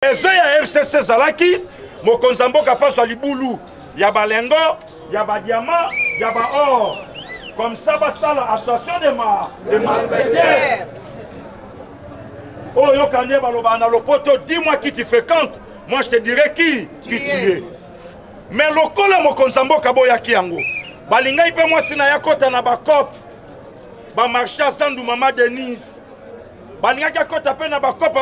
Ezo ya FCC zalaki mokonzi mboka paso libulu ya balengo ya ba diamant ya ba or comme ça basala association de malfaiteurs. Oh yo kanye baloba na lopoto, dis-moi qui tu fréquentes, moi je te dirai qui tu es. Mais lokola mokonzi mboka boyaki yango balinga ipe moi sina yakota na ba cop ba marché sandu mama Denise balinga yakota pe na ba cop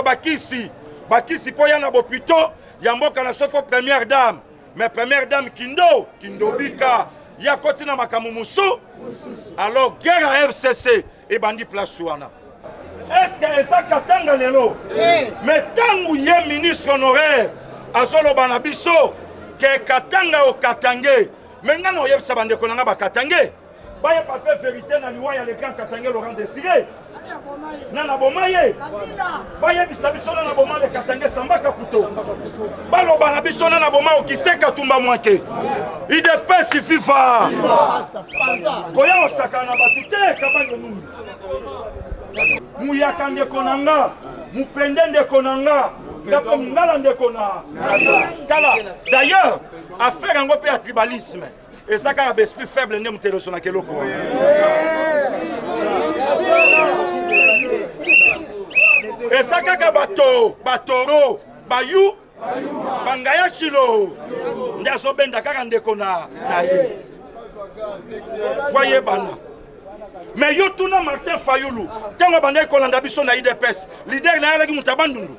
bakisi po ya na bopito ya mboka na sofo première dame, mais première dame kindobika ya koti na makamu musu. Alors guerre à FCC et bandi place wana. Est-ce que ça katanga lelo? Mais tangu ye ministre honoraire azolo bana biso ke katanga o katange menga no yebisa bande konanga ba katange baye pas fait vérité na liwa ya le grand katange Laurent Désiré na bomaye baye bisa biso na boma le katange sambaka kuto balo bana biso na boma o kiseka tumba mwake IDPS FIFA koya osaka na batute kabanyo nungu muyaka ndeko nanga mupende ndeko nanga ngapo ngala ndeko na kala. D'ailleurs affaire yango pe ya tribalisme ezaka ya esprit faible nde muteloso na keloko ezaka ka batoro bayu bangaya chilo nde azobenda kaka ndeko na ye voyez bana. Mais yo tuna Martin Fayulu tango bande kolanda biso na IDPS leader na yalaki mutabandundu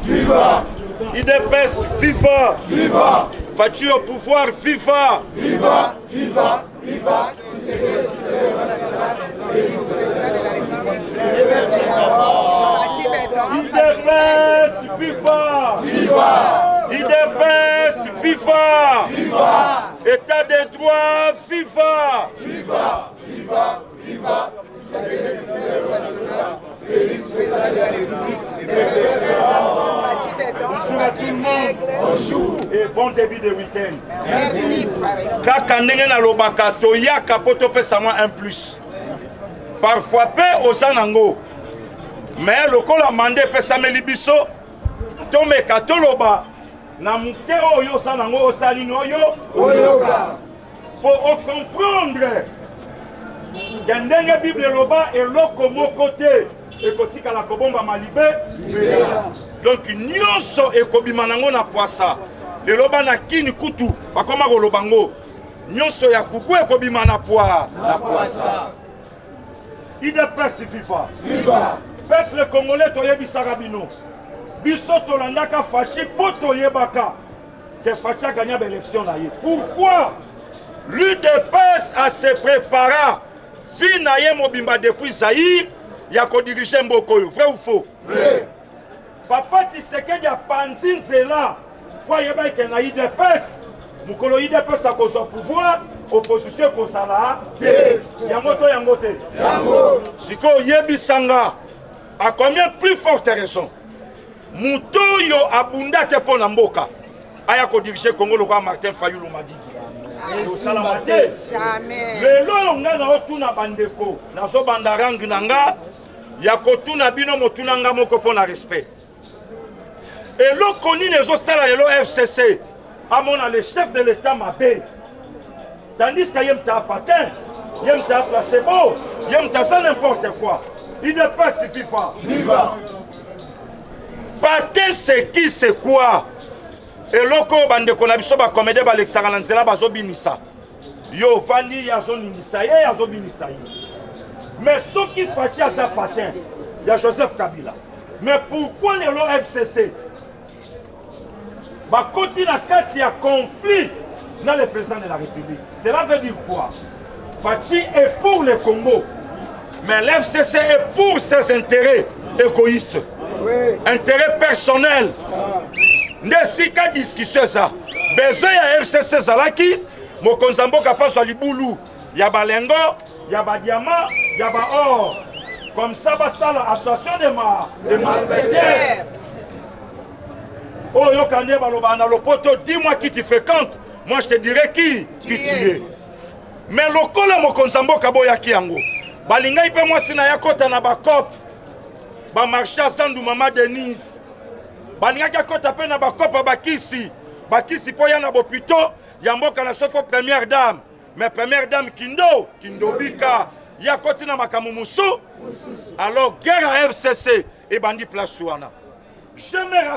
Viva! IDPS viva! Viva! Fachi au pouvoir viva! Viva! Viva! Viva! IDPS viva! Viva! IDPS viva! Viva! État de droit viva! Viva! Viva! Viva! Et bon début de week-end. Merci. Kaka ndenge na lobaka toyaka po topesa mwa un plus. Parfois pe osanango. Mais lokola mande pesameli biso tomeka toloba na muke oyo osanango osalini oyo Oyoka! pour comprendre que ndenge Bible loba eloko moko te ekotika la kobomba malibe. Donc nyonso ekobima nango na poisa leloba na kini kutu bakoma kolobango nyonso ya kuku ekobima na poisa. IDPS FIFA. Viva! Peuple congolais toyebisaka bino biso tolandaka Fachi po toyebaka que Fachi a gagné l'élection na ye. Pourquoi l'UDPS a se préparé fi na ye mobimba depuis Zaïre ya ko diriger mboko yo, vrai ou faux? Vrai! Papa Tshisekedi a panzi nzela kwa yeba ke na IDPS mukolo IDPS a kozwa pouvoir opposition kozala te yango te Yango! siko yebisanga a combien plus forte raison muto yo abunda te pona mboka aya ko diriger Congo lokwa Martin Fayulu Madidi osala te Jamais. lelo nga na otuna bandeko nazo banda rangi nanga ya kotuna bino motuna nga moko pona respect. Et l'autre connu les autres salariés de FCC, à mon le chef de l'État m'a payé. Tandis qu'il y a un patin, il y a un placebo, il y a un ça n'importe quoi. Il ne pas suffit pas. Viva! Patin c'est qui, c'est quoi? Et l'autre bande qu'on a vu sur la comédie, Alexandre Lanzela, Bazobinissa. Yo, Vani, Yazonimissa, Yazobinissa. Mais ce qui fait à sa patin, il y a Joseph Kabila. Mais pourquoi les FCC? Bah, quand il y a un conflit dans le président de la République, cela veut dire quoi? Fachi est pour le Congo, mais l'FCC est pour ses intérêts égoïstes, intérêts personnels. Nesika discussion ça. Besoin ya FCC zalaki, mokonzi mboka paso libulu, ya balengo, ya ba diamant, ya ba or. Comme ça basala association de malfaiteurs. Oh yo kande baloba na lopoto, dis-moi qui tu fréquentes, moi je te dirai qui tu es. Mais lokola mokonzamboka boyaki yango. Balingai pe moi sina yakota na bakop. Ba marché sandu mama Denise. Balingai yakota pe na bakop bakisi. Bakisi po ya na bopito, yamboka na sofo première dame. Mais première dame Kindo Bika, yakoti na makamumusu. Alors guerre à FCC et bandi place Souana. Je me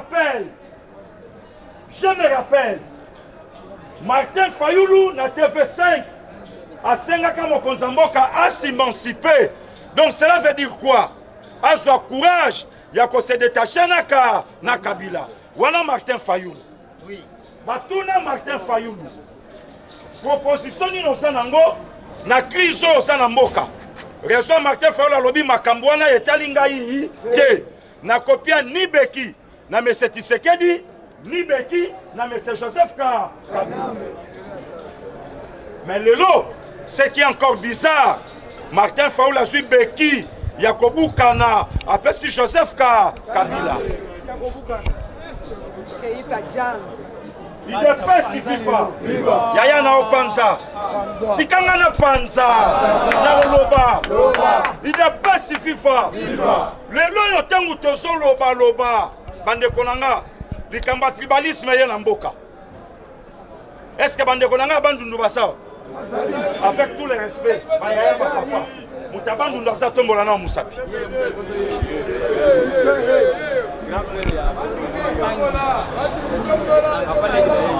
rappelle, Martin Fayoulou na TV5 a Sengaka Mokonzamboka a s'émanciper. Donc cela veut dire quoi? A son courage, il y a se détacher na Kabila. Voilà Martin Fayoulou. Oui. Batuna Martin Fayoulou. Proposition ni no sanango na crise au sanamboka. Raison Martin Fayoulou lobi makambwana etalinga yi te. Na kopia ni Beki na Mese Tshisekedi ni Beki na Mese Joseph Kabila. Mais le lot, ce qui est encore bizarre, Martin Fayoulou a su Beki, Yakobu Kana, après si Joseph Kabila. Il est pas si FIFA. Yaya na Opanza. Tikanga na Panza. Na Loba. Il est pas si FIFA. Le lo yo tangu tozo loba. Bande konanga. Likamba tribalisme ye na mboka. Est-ce que bande konanga bandundu basa? Avec tout le respect. Ayaya papa. Mutabandundu basa tombola na musapi.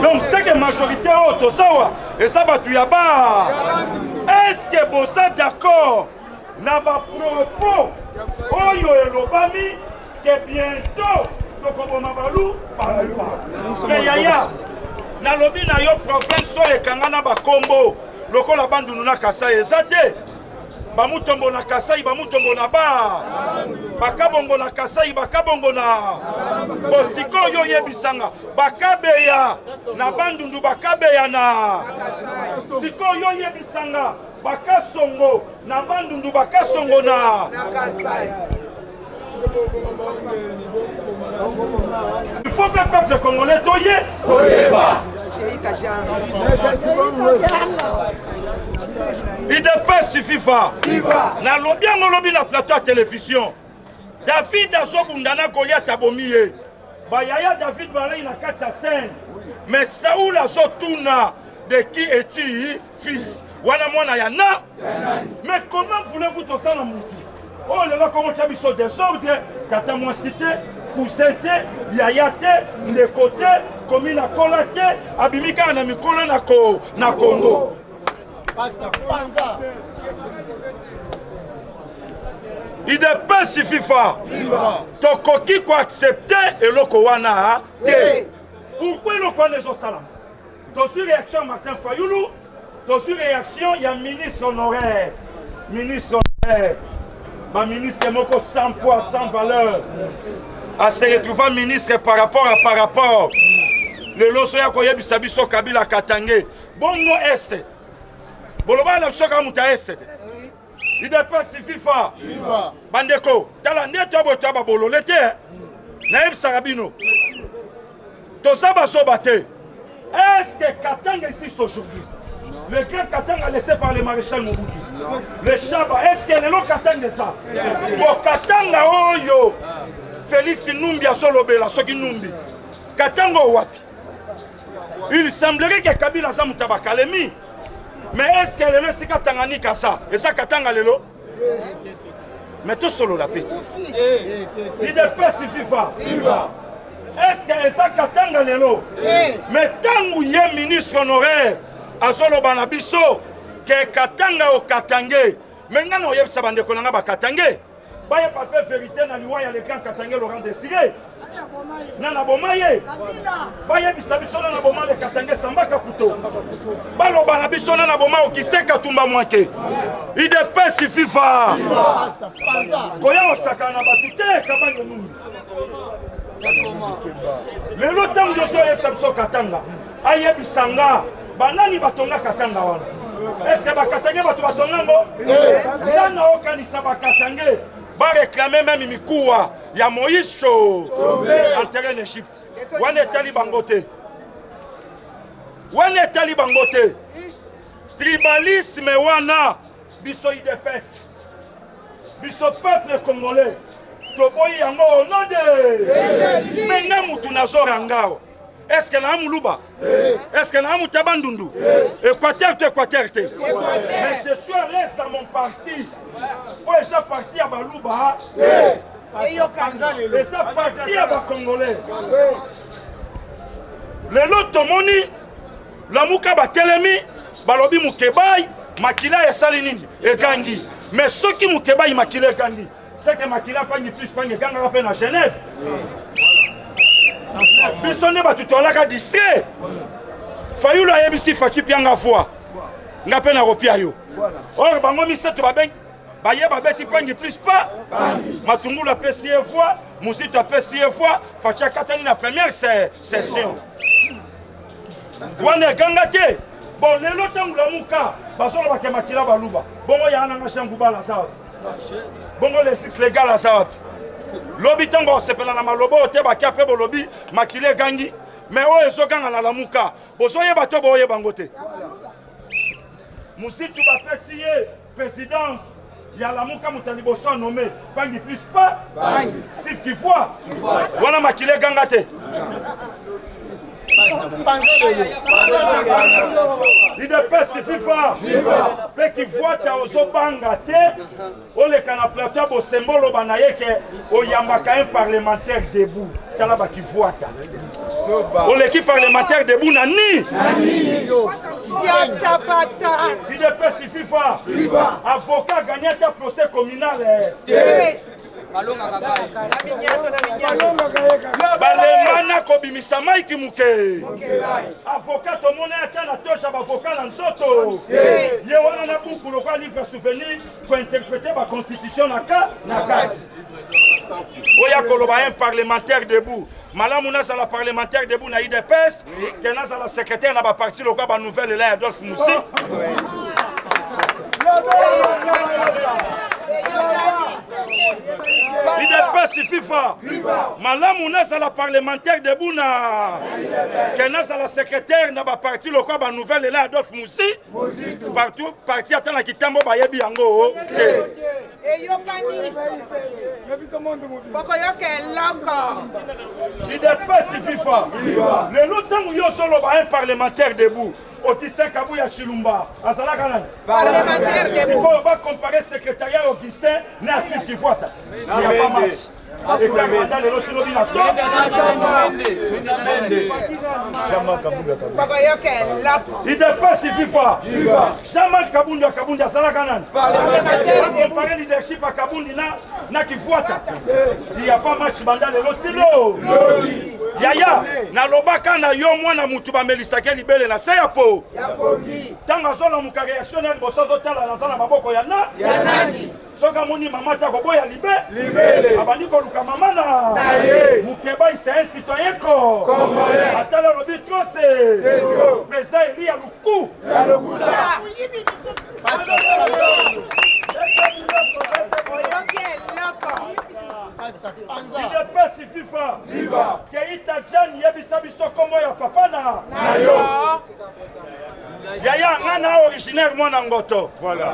Donc c'est que majorité auto sawa et ça va tout yaba. Est-ce que bossa d'accord na ba propos oyo elobami que bientôt tokoboma balu par mais yaya na lobi na yo province so ekanga na ba kombo lokola bandunu na Kasai ezate bamutombo na Kasai bamutombo na ba bakabongo na Kasai bakabongo na bosiko yo yebisanga bakabeya na bandundu bakabeya na siko yo yebisanga bakasongo na bandundu bakasongo na il faut que le peuple congolais toyeba. Il dépasse FIFA. Na lobby en lobby na plateau à télévision. David Azobundana Goliath abomiye. Bayaya David Balay na 4 scène. Mais Saoul Azotuna de qui est-il fils? Wana mwana yana. Mais comment voulez-vous tout ça na mutu? Oh là comment tu as mis sur désordre? Tata moi cité, Kousete, Yayate, les côtés, commune à Kolate, Abimika na Mikola na Congo. Il dépasse FIFA. Tokoki ko accepter et loko wana te. Pourquoi le connaît au salam? Sur réaction Martin Fayoulou, sur réaction il y a ministre honoraire. Ministre honoraire. Ma ministre moko sans poids, sans valeur. À se retrouver ministre par rapport. Le loso ya koye bisabiso Kabila Katange. Bongo est. Boloba na soka muta est. Il dépasse FIFA. Bandeko, tala neto boto ba bololete. Na yeb sarabino. To saba sobate. Est-ce que Katanga existe aujourd'hui? Le grand Katanga laissé par le maréchal Mobutu. Le Chaba, est-ce que le Katanga ça? Bon, Katanga oyo. Félix Numbi a solobela, soki Numbi. Katanga wapi? Il semblerait que Kabila sa mutabakalemi. Mais est-ce que le sika Tanganyika ça? Et ça Katanga lelo? Mais tout solo la petite. Il dépasse FIFA. Est-ce que ça Katanga lelo? Mais tant où il y a ministre honoraire, Azolo Banabiso, que Katanga au Katangé, maintenant on y a sa bande de Konanga Katangé. Baya pas fait vérité dans l'ouïe à l'écran Katangé Laurent Désiré. Nana Bomaye. Baya Bisabiso Nana Boma le Katangé Samba Kaputo. Balo Banabiso Nana Boma au Kise Katumba Mouake. Il dépasse FIFA. Koya Osaka Nabatite, Kabane Mou. Mais le temps de ce Katanga, Aye Bisanga. Banani batonga Katanga wana. Est-ce que Bakatange batu batonga ngo? Nana okanisa Bakatange ba réclamer même mikuwa ya Moïse en terrain d'Égypte. Wana etali bangote. Wana etali bangote. Tribalisme wana biso IDPS. Biso peuple congolais. Toboyi yango au nom de Jésus. Menga mutu nazora ngao. Est-ce que na muluba? Est-ce que na mutabandundu? Équateur te Équateur te. Mais je suis à l'aise dans mon parti. Pour esa parti à baluba. Esa parti à ba congolais. Lelo tomoni lamuka ba telemi balobi mukebai makila esali nini ekangi. Mais ceux qui mukebai makila ekangi. C'est que Makila pas plus pas ganga rappel à Genève. Bisonne ba tutola ka distrait. Fayula yebisi faki pianga foi. Ngape na ropia yo. Or bango mi setu ba ben ba yeba beti pangi plus pas. Matungu la PCF foi, Musito PCF foi, facha katani na première session. Wane ganga te. Bon lelo tangu la muka, basola ba ke Makila baluba. Bongo ya na ngashangu bala sawa. Bongo les six légal à ça. Lobby tango sepela na malobo te ba kape bo lobby makile gangi mais o eso ganga na lamuka bosoye bato boye bangote. Musitu ba pesier présidence ya lamuka mutali boso nommé bangi plus pas Steve Kifwa wana makile ganga te. Il de peste FIFA pe qui voit ta ozobanga te o le kana plateau bo symbole banaye ke o yambaka un parlementaire debout tala ba qui voit ta o l'équipe parlementaire debout nani Siata pata. Il de peste FIFA avocat gagné ta procès communal balemana kobimisa maiki muke avocat tomona ata na tosha bavocat na nzoto ye wana na buku lokwa livre souvenir ko interpréter ba constitution na kati oya koloba un parlementaire debout malamu na la parlementaire debout na IDPS tena la secrétaire na ba parti lokwa ba nouvelle là Adolphe Moussi il dépasse FIFA. Malamu na la parlementaire de Bouna. Kena la secrétaire na ba parti local ba nouvelle là Adolphe Moussi. Partout parti atana kitambo ba yebi yango. Il dépasse FIFA. Le longtemps où yo solo ba un parlementaire debout. Augustin Kabouya Chilumba, Azalakanan. Parlementaire debout. On va comparer secrétariat Augustin, Nassif Kifwata. Il n'y a pas match. Et quand on a le lot de il dépasse FIFA. Jamal Kabunda Salakanan. On comparer leadership à Kabundi na Kifwata. Il n'y a pas match banda le lot de Yaya, na lobaka na yo mwana mutu ba melisake libele na se ya po. Tanga zona muka réactionnaire bosozo tala na zana maboko ya nani. Soka moni mama ta ko boya libele. Abandi ko luka mama na. Mukeba c'est un citoyen congolais. Atala lobi trop c'est trop. Président Eli ya luku. Ya lukuta. Il dépasse FIFA. Keita Jan yebisa biso komo ya papa na yo. Yaya ngana originaire mwana ngoto. Voilà.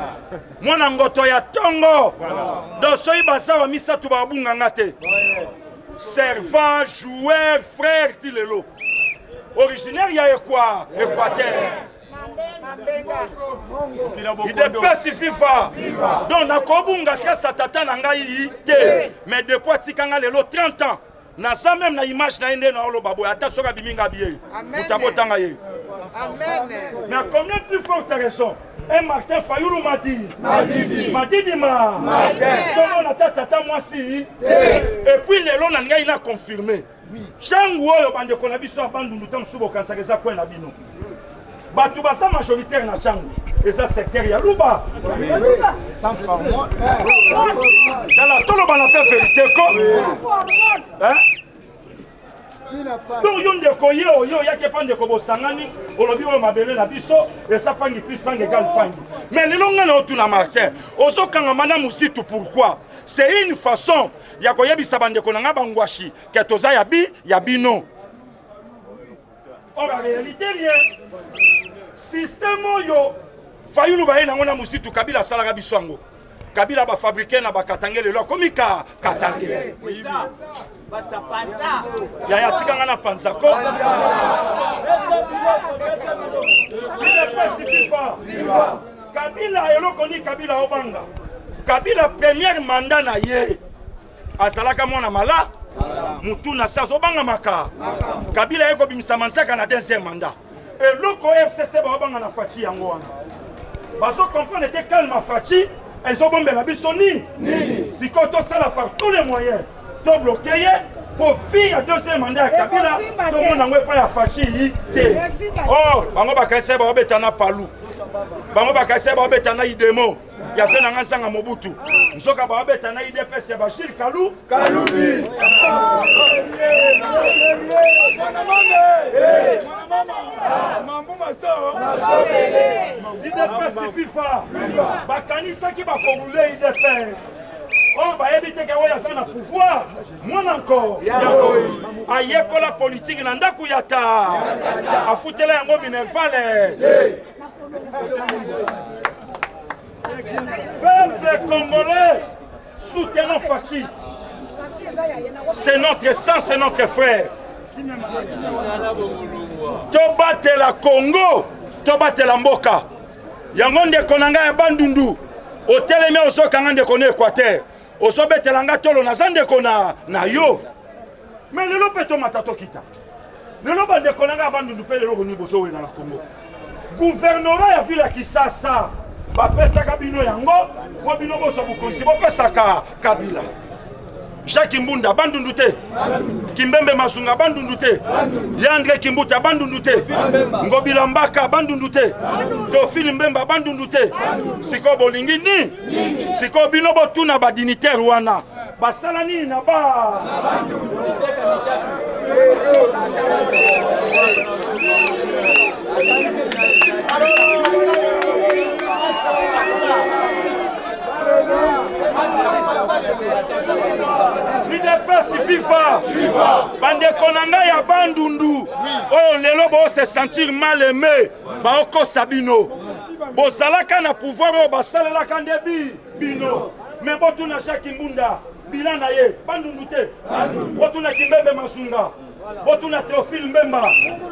Mwana ngoto ya tongo. Voilà. Donc soyi basawa misatu babunga ngate. Servant, joueur, frère tilelo. Originaire ya Équateur. Il dépasse FIFA. Donc na kobunga kesa tata na ngai te. Mais depuis tikanga lelo 30 ans. Na sa même na image na inde na olo babo ata soka biminga biye. Mutabotanga ye. Amen. Mais à combien plus forte raison? Un Martin Fayoulou Madidi ma. Comment la tata moi si. Et puis lelo na ngai na confirmé. Changu oyo bande kona biso abandundu tam subo kansaka za kwa na bino. Batu basa majoritaire na changu. Et ça secteur ya luba. Sans forme. Dans la tolo bana te vérité ko. Hein? Donc yo ndeko yo yake pa ndeko bosangani olobi oyo mabele na biso esa pangi plus pangi égal pangi. Mais lelo ngana otuna Martin ozokanga mana musitu pourquoi? C'est une façon ya koyebisa bandeko na nga bangwashi ke toza ya bino. Or la réalité rien. Système yo Fayulu baye nango na musitu Kabila salaka biswango. Kabila ba fabriquer na ba katangele lo komika katangele. C'est ça. Basa panza. Ya tikanga na panza ko. Kabila eloko ni Kabila obanga. Kabila premier mandat na ye. Azalaka mwana mala. Mutuna sazo obanga maka. Kabila eko bimisa mansaka na deuxième mandat. Et loko FCC ba obanga na fachi yango wana. Baso comprendre était calme à fachi. Elles ont bombé la bisoni. Si quand on sala par tous les moyens, to bloqué pour faire deuxième mandat à Kabila, tout le monde n'a pas ya fachi. Oh, bango bakase ba obetana palu. Bango bakase ba obetana idemo. Ya fait na ngansanga Mobutu. Nsoka ba obetana IDPS ya Bashir Kalubi. IDPS FIFA. Bakanisa ki ba kongolais IDPS. Oh, bah, éviter que vous ayez un pouvoir. Moi encore. Ayeko la politique, nanda kuyata. A foutre la yango minervale. Peuple congolais, soutenons Fachi. C'est notre sang, c'est notre frère. Tobate la Congo, tobate la Mboka. Yango ndekonanga ya bandundu. Oteleme osokanga ndekone Équateur. Osobete tolo na zande kona na yo. Mais lelo peto matato kita. Lelo bande konanga bandundu pe lelo ni boso we na Congo. Gouvernement ya ville Kisasa ba pesa kabino yango, bo bino boso bukonsi bo pesa ka Kabila. Jacques Mbunda bandundu te. Kimbembe Masunga bandundu te. Yandre Kimbuta bandundu te. Ngobila Mbaka bandundu te. Tofili Mbemba bandundu te. Siko bolingi ni. Siko bino botuna ba dignitaire wana. Basala nini na ba. IDPS FIFA. Bande konanga ya bandundu. Oh lelo bo se sentir mal aimé. Ba oko sabino. Bo salaka na pouvoir o basalela kandebi bino. Mais bo tuna Jacques Mbunda. Bilana ye bandundu te. Bo tuna Kimbembe Masunga. Bo tuna Théophile Mbemba.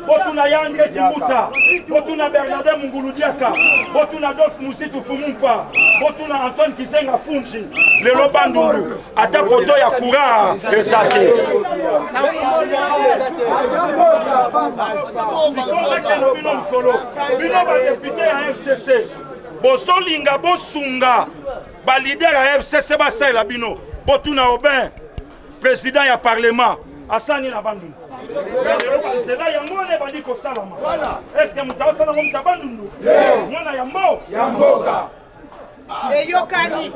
Bo tuna Yandre Kimbuta. Bo tuna Bernardin Munguludiaka. Bo tuna Adolphe Musitu Fumumpa. Bo tuna Antoine Kisenga Funchi. Lelo bandundu. Ata poto ya kura ezake. Bino ba député ya FCC. Boso linga bosunga. Ba leader ya FCC ba sa la bino. Bo tuna Aubin. Président ya parlement. Asani na bandundu. C'est là yango ne bandi ko salama. Est-ce que mutawa salama mutabandundu? Mwana yambo. Yamboka. Eyokani.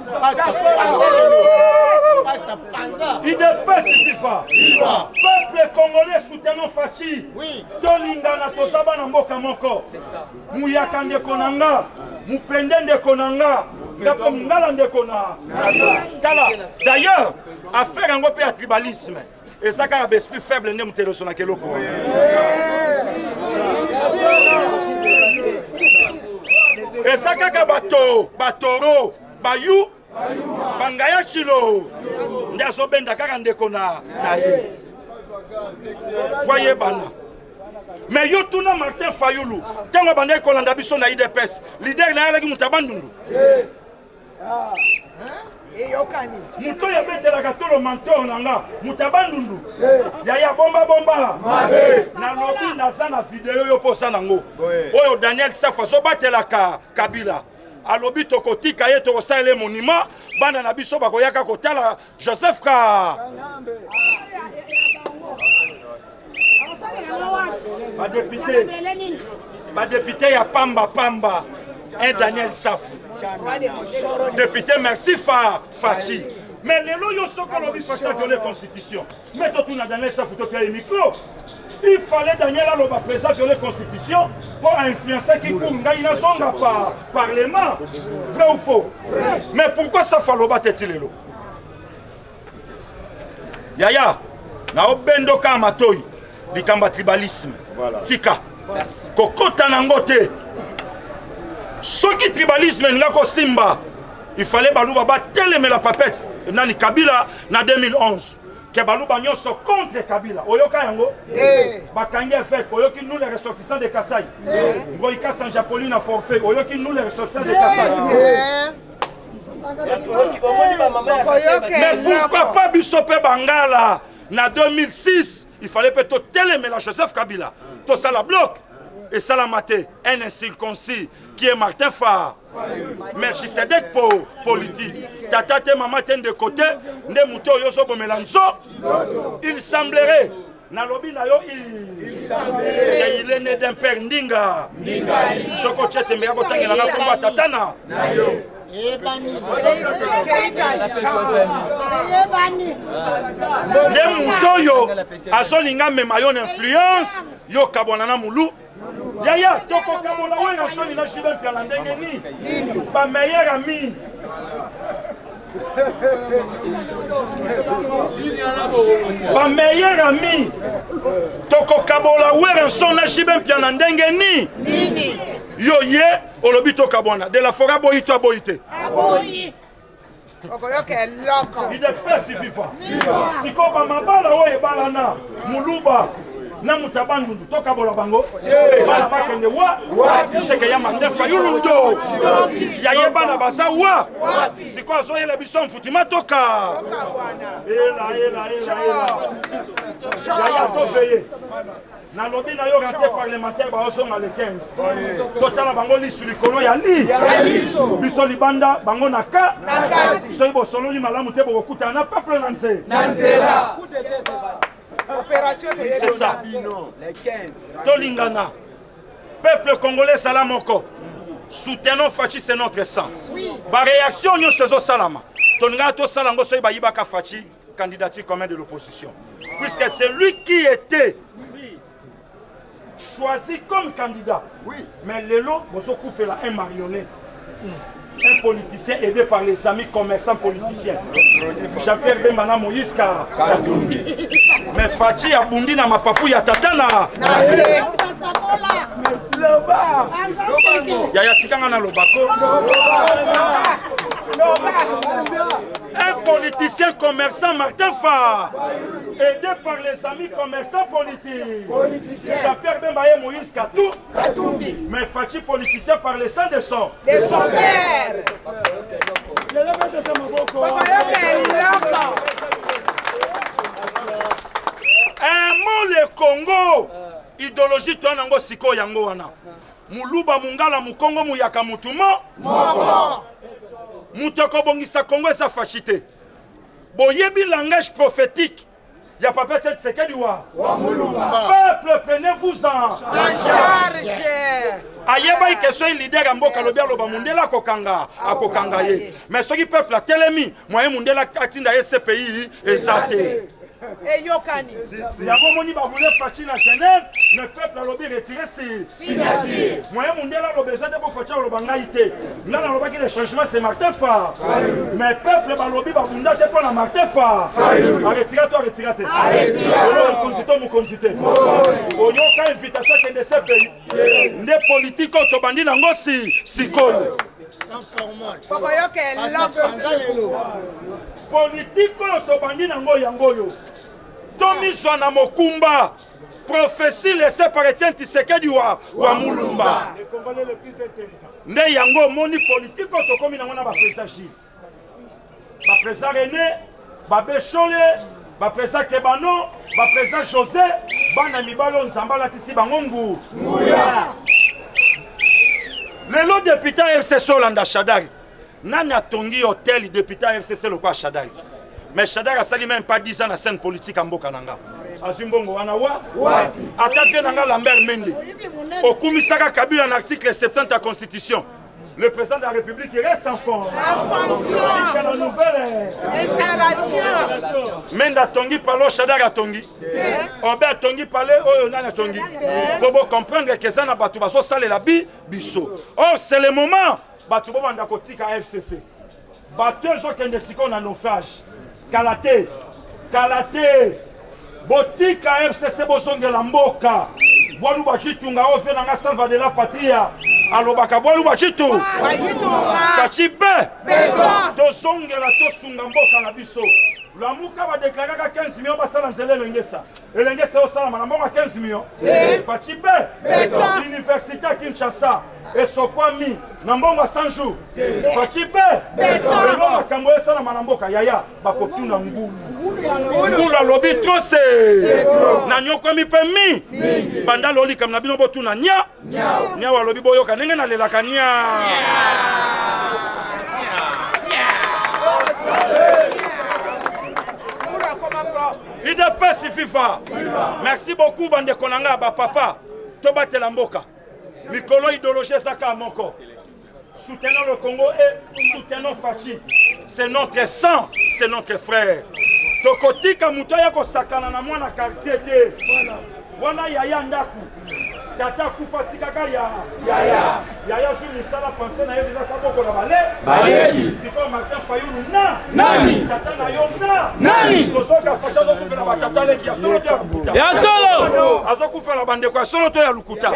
IDPS FIFA. Peuple congolais soutenant Fachi. Tolinga na tosaba na mboka moko. Muyaka ndeko nanga. Mupende ndeko nanga. Ngapo ngala ndeko na. D'ailleurs, affaire yango pe ya tribalisme. Et ça a l'esprit faible ne mutelo sona keloko. Et ça a batoro bayu bangaya chilo ndaso benda kaka ndeko na ye. Voyez bana. Mais yo tuna Martin Fayulu tango banda kolanda biso na IDPS leader na yalaki mutabandundu. Eyokani. Muto ya betela katolo mentor nanga mutabandundu. Ya bomba. Na lobi na sana video yo posa nango. Oyo Daniel Safa so batela Kabila. Alobi tokotika ye to sale monument bana na biso bakoyaka kotala Joseph Ka. Ba député ya pamba. Un Daniel Safa. Député merci Fachi. Mais les loyaux sont qu'on a vu Fachi violer la constitution. Mais toi tu n'as Daniel Safa tu as le micro. Il fallait Daniel Aloba président violer la constitution pour influencer qui Kunga il n'a songa par parlement. Vrai ou faux? Mais pourquoi ça faloba tetilelo? Yaya, na obendo ka matoi, likamba tribalisme. Tika. Kokota nangote. Soki tribalisme ngako simba. Il fallait baluba bateleme la papette. Nani Kabila na 2011. Que baluba nyonso contre Kabila. Oyoka yango? Bakangi fait. Oyoki nous les ressortissants de Kassai. Ngoika Sanjapoli na forfait. Oyoki nous les ressortissants de Kassai. Mais pourquoi pas Bissopé Bangala? Na 2006, il fallait plutôt télémer la Joseph Kabila. Tout ça la bloque. Et ça la maté. Un incirconcis qui est Martin Farr. Merci Cédric pour politique. Tata te maman ten de côté. Ne mouto yoso bomelanzo. Il semblerait. Na lobi na yo il semblerait. Il est né d'un père ndinga. Soko tchete mbea kotangela na komba tatana. Ne mutoyo azolinga mema yo influence yo kabonana mulu yaya toko kabola wenga soni na shibe pia la ndenge ni ba meilleur ami ba meilleur ami toko kabola wenga soni na shibe pia la ndenge ni yo ye olobito kabona de la forêt boyito aboyite aboyi okoyoke loko ide pesi viva siko ba mabala oye balana muluba na mutabandundu to kabola bango bala bakende wa seke ya matefa yulundo ya yebana basa wa siko azoyela biso mfutima toka ela ya to veye na lobi na yo raté parlementaire ba oso le 15 totala bango lisu likolo ya li biso libanda bango na ka so bo solo li malamu te bo kuta na peuple na nzela opération de c'est ça les 15 tolingana peuple congolais salamoko soutenons Fachi c'est notre sang ba réaction nyo sezo salama toninga to salango so ba yibaka Fachi candidature commun de l'opposition puisque c'est lui qui était choisi comme candidat. Oui. Mais Lelo, Bozokou fait là un marionnette. Un politicien aidé par les amis commerçants politiciens. Jean-Pierre Bembana Moïse Katumbi. Mais Fachi a bondi na ma papou ya tatana. Yaya Tikanga na Lobako. Un politicien commerçant Martin Farr, aidé par les amis commerçants politiques. Jean-Pierre Bembaye Moïse Katumbi. Mais Fachi politicien par le sang de son père. Un mot le Congo. Idéologie toi nango siko yango wana. Muluba mungala mukongo muyaka mutumo. Moutoko bongisa Congo et sa fachité. Boyebi langage prophétique. Il n'y a pas peut-être ce qu'il y a. Peuple, prenez-vous-en. Charge. Ayeba que soit leader en boka lobia loba mundela kokanga akokanga ye. Mais ce qui peuple a telemi, moi mundela atinda ce pays ezate. Et Yokani. Yabo moni ba voulait Fachi na Genève, le peuple a lobby retiré ses signature. Moi mundela loba ezate bo Fachi loba ngaite. Ngana loba ki le changement c'est Martin Farr. Mais peuple ba lobby ba munda te pour la Martin Farr. Retiré toi retiré. On consiste mon consiste. Oyoka invitation que de ce pays. Des politiques to bandi nango sikoyo. Politique to bandi nango yangoyo. Tomi Zwana Mokumba. Prophétie laissée par Etienne Tshisekedi wa Mulumba. Ne yango moni politique to komi nango na ba président Chi. Ba président René, ba Bechole, ba président Kebano, ba président José, bana mibalo nzambala tisi bangongu. Le lot député FCC Olanda Shadari. Nani a tongi hôtel député FCC le quoi Shadari. Mais Shadari a sali même pas 10 ans na scène politique en Bokananga. Azumbongo wana wa? Attaque nanga Lambert Mende. Okumisaka Kabila en article 70 de la Constitution. Le président de la République il reste en fonction. Jusqu'à la nouvelle installation. Menda Tongi Palo Shadara Tongi. Obe Tongi Palé Oyo Nana Tongi. Pour comprendre que ça n'a pas tout baso sale la biso. Or c'est le moment batu banda kotika FCC. Batu zo kende siko na naufrage. Kalate. Botika FCC bosongela mboka. Boalu bachitunga ofe na salva de la patria. Alobaka boalu bachitu. Fachibe. Tosongela tosunga mboka na biso. Lamuka va déclarer 15 millions basala nzele lengesa. Elengesa osala manamboka 15 millions. Fachibe. Université à Kinshasa. Et Sokwami nambonga 100 jours. Fachibe. Lelo makambo esala manamboka yaya bakotuna ngulu. Ngulu alobi trose. Na nyoko mi pemi. Banda loli kam na bino botuna nya. Nya walobi boyoka ndenge na lelaka nya. IDPS FIFA. Merci beaucoup bande konanga ba papa. Tobate la mboka. Mikolo idéologie saka moko. Soutenons le Congo et soutenons Fachi. C'est notre sang, c'est notre frère. Tokotika mutoya ko sakana na mwana quartier te. Wana yaya ndaku. Tata kufatika yaya zuri sala penser na yeza kaboko na baleki. Siko Martin Fayulu nani? Tata na yo nani? Tozoka facha zo kupela batata leki ya solo to ya lukuta. Ya solo. Azo kufela bande kwa solo to ya lukuta.